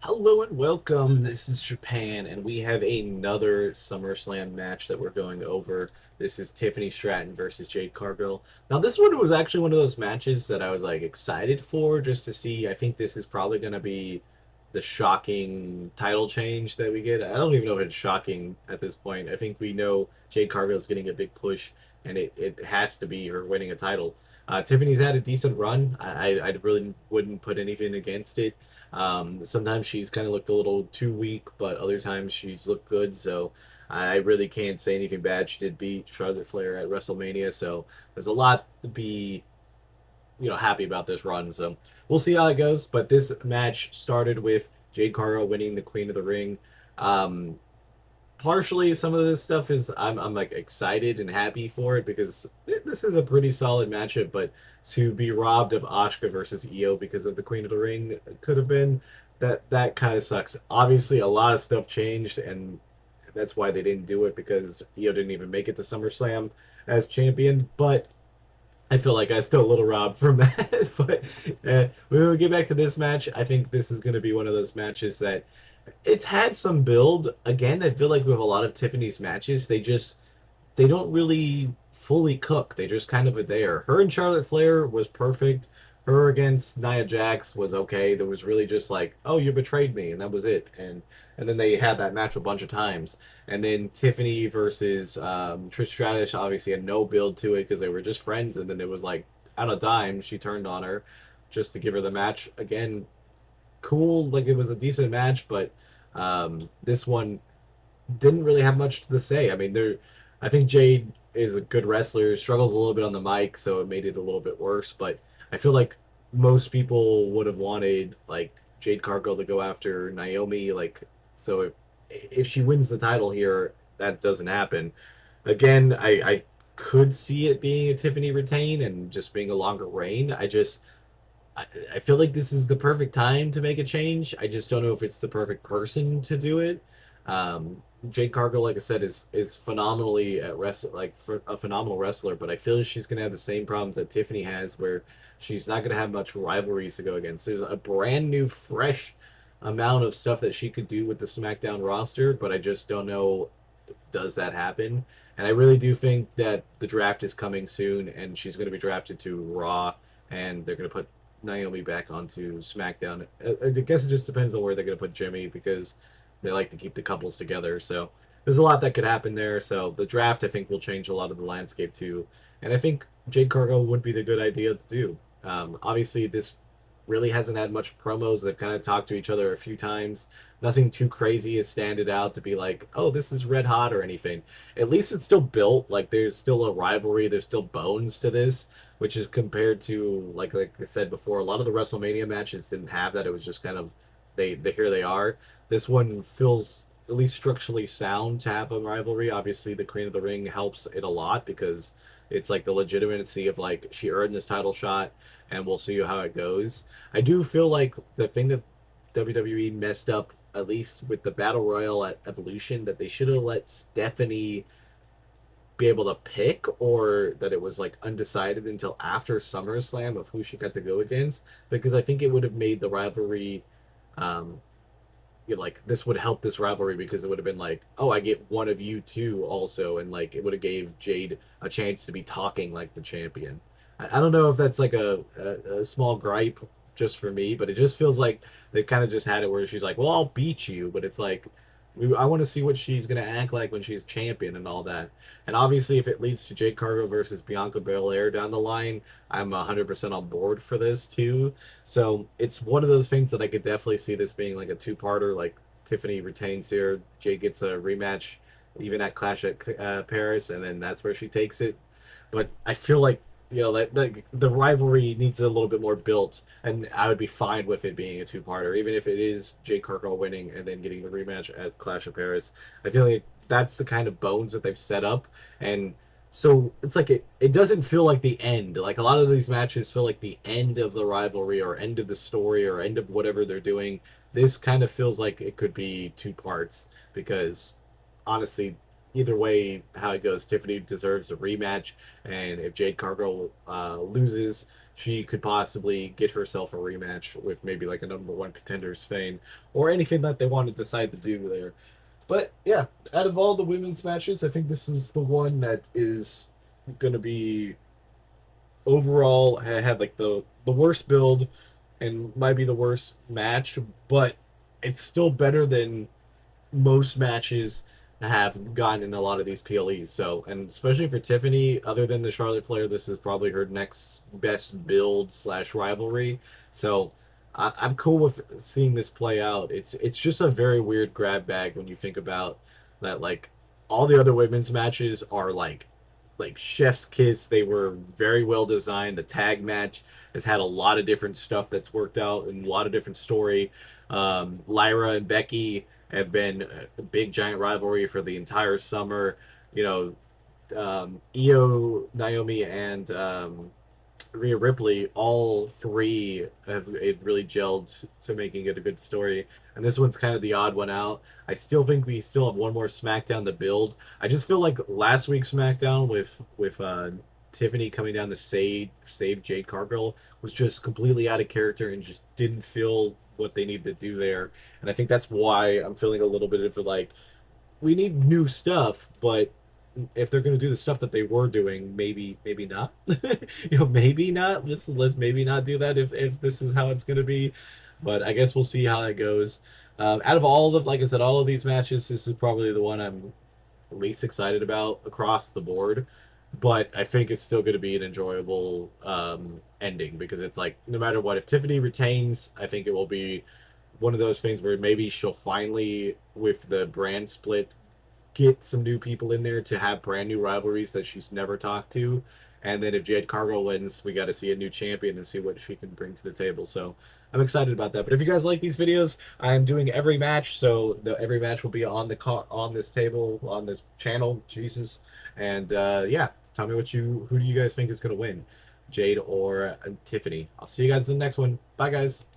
Hello and welcome. This is Japan, and we have another Summerslam match that we're going over. This is Tiffany Stratton versus Jade Cargil. Now, this one was actually one of those matches that I was like excited for just to see. I think this is probably going to be the shocking title change that we get. I don't even know if it's shocking at this point. I think we know Jade Cargil is getting a big push, and it has to be her winning a title. Tiffany's had a decent run. I really wouldn't put anything against it. Sometimes she's kind of looked a little too weak, but other times she's looked good. So I really can't say anything bad. She did beat Charlotte Flair at WrestleMania, so there's a lot to be happy about this run. So we'll see how it goes. But this match started with Jade Cargill winning the Queen of the Ring. Um, Partially, some of this stuff is I'm like excited and happy for it because this is a pretty solid matchup. But to be robbed of Asuka versus Io because of the Queen of the Ring could have been that kind of sucks. Obviously, a lot of stuff changed, and that's why they didn't do it because Io didn't even make it to SummerSlam as champion. But I feel like I still a little robbed from that. But when we get back to this match, I think this is going to be one of those matches that it's had some build. Again, I feel like with a lot of Tiffany's matches, they don't really fully cook. They just kind of are there. Her and Charlotte Flair was perfect. Her against Nia Jax was okay. There was really just like, oh, you betrayed me, and that was it. And then they had that match a bunch of times. And then Tiffany versus Trish Stratus obviously had no build to it because they were just friends. And then it was like on a dime, she turned on her just to give her the match again. Cool, like it was a decent match, but this one didn't really have much to say. I mean, I think Jade is a good wrestler, struggles a little bit on the mic, so it made it a little bit worse. But I feel like most people would have wanted like Jade Cargill to go after Naomi. Like, so if she wins the title here, that doesn't happen. Again, I could see it being a Tiffany retain and just being a longer reign. I, I feel like this is the perfect time to make a change. I just don't know if it's the perfect person to do it. Jade Cargill, like I said, is phenomenally at like for a phenomenal wrestler, but I feel she's gonna have the same problems that Tiffany has, where she's not gonna have much rivalries to go against. There's a brand new, fresh amount of stuff that she could do with the SmackDown roster, but I just don't know does that happen. And I really do think that the draft is coming soon, and she's going to be drafted to Raw, and they're going to put Naomi back onto SmackDown. I guess it just depends on where they're going to put Jimmy because they like to keep the couples together. So there's a lot that could happen there. So the draft, I think, will change a lot of the landscape too. And I think Jade Cargill would be the good idea to do. Obviously, this really hasn't had much promos. They've kind of talked to each other a few times. Nothing too crazy has standed out to be like, oh, this is red hot or anything. At least it's still built. Like there's still a rivalry. There's still bones to this, which is compared to like I said before, a lot of the WrestleMania matches didn't have that. It was just kind of they here they are. This one feels at least structurally sound to have a rivalry. Obviously, the Queen of the Ring helps it a lot because it's like the legitimacy of like she earned this title shot, and we'll see how it goes. I do feel like the thing that WWE messed up, at least with the Battle Royal at Evolution, that they should have let Stephanie be able to pick, or that it was like undecided until after SummerSlam of who she got to go against, because I think it would have made the rivalry um, like this would help this rivalry because it would have been like, oh, I get one of you too also, and like it would have gave Jade a chance to be talking like the champion. I don't know if that's like a small gripe just for me, but it just feels like they kind of just had it where she's like, well, I'll beat you, but it's like I want to see what she's gonna act like when she's champion and all that. And obviously, if it leads to Jade Cargill versus Bianca Belair down the line, I'm 100% on board for this too. So it's one of those things that I could definitely see this being like a two-parter. Like Tiffany retains here, Jade gets a rematch, even at Clash at Paris, and then that's where she takes it. But I feel like that the rivalry needs a little bit more built, and I would be fine with it being a two-parter, even if it is Jade Cargill winning and then getting the rematch at Clash of Paris. I feel like that's the kind of bones that they've set up, and so it's like it doesn't feel like the end. Like a lot of these matches feel like the end of the rivalry or end of the story or end of whatever they're doing. This kind of feels like it could be two parts because honestly, either way, how it goes, Tiffany deserves a rematch, and if Jade Cargill loses, she could possibly get herself a rematch with maybe like a number one contender's Fane or anything that they want to decide to do there. But yeah, out of all the women's matches, I think this is the one that is going to be overall had like the worst build and might be the worst match, but it's still better than most matches have gotten in a lot of these PLEs. So, and especially for Tiffany, other than the Charlotte Flair, this is probably her next best build slash rivalry. So, I'm cool with seeing this play out. It's just a very weird grab bag when you think about that. Like all the other women's matches are like chef's kiss. They were very well designed. The tag match has had a lot of different stuff that's worked out and a lot of different story. Lyra and Becky have been a big giant rivalry for the entire summer. You know, Io, Naomi, and Rhea Ripley, all three have really gelled to making it a good story. And this one's kind of the odd one out. I still think we still have one more SmackDown to build. I just feel like last week's SmackDown with Tiffany coming down to save Jade Cargill was just completely out of character and just didn't feel what they needed to do there. And I think that's why I'm feeling a little bit of like we need new stuff, but if they're going to do the stuff that they were doing, maybe not. Maybe not. Let's maybe not do that if this is how it's going to be. But I guess we'll see how that goes. Out of all of, like I said, all of these matches, this is probably the one I'm least excited about across the board. But I think it's still going to be an enjoyable ending because it's like no matter what, if Tiffany retains, I think it will be one of those things where maybe she'll finally, with the brand split, get some new people in there to have brand new rivalries that she's never talked to. And then if Jade Cargill wins, we got to see a new champion and see what she can bring to the table. So I'm excited about that. But if you guys like these videos, I'm doing every match, so every match will be on the on this table on this channel. Jesus, and yeah, tell me who do you guys think is gonna win, Jade or Tiffany? I'll see you guys in the next one. Bye, guys.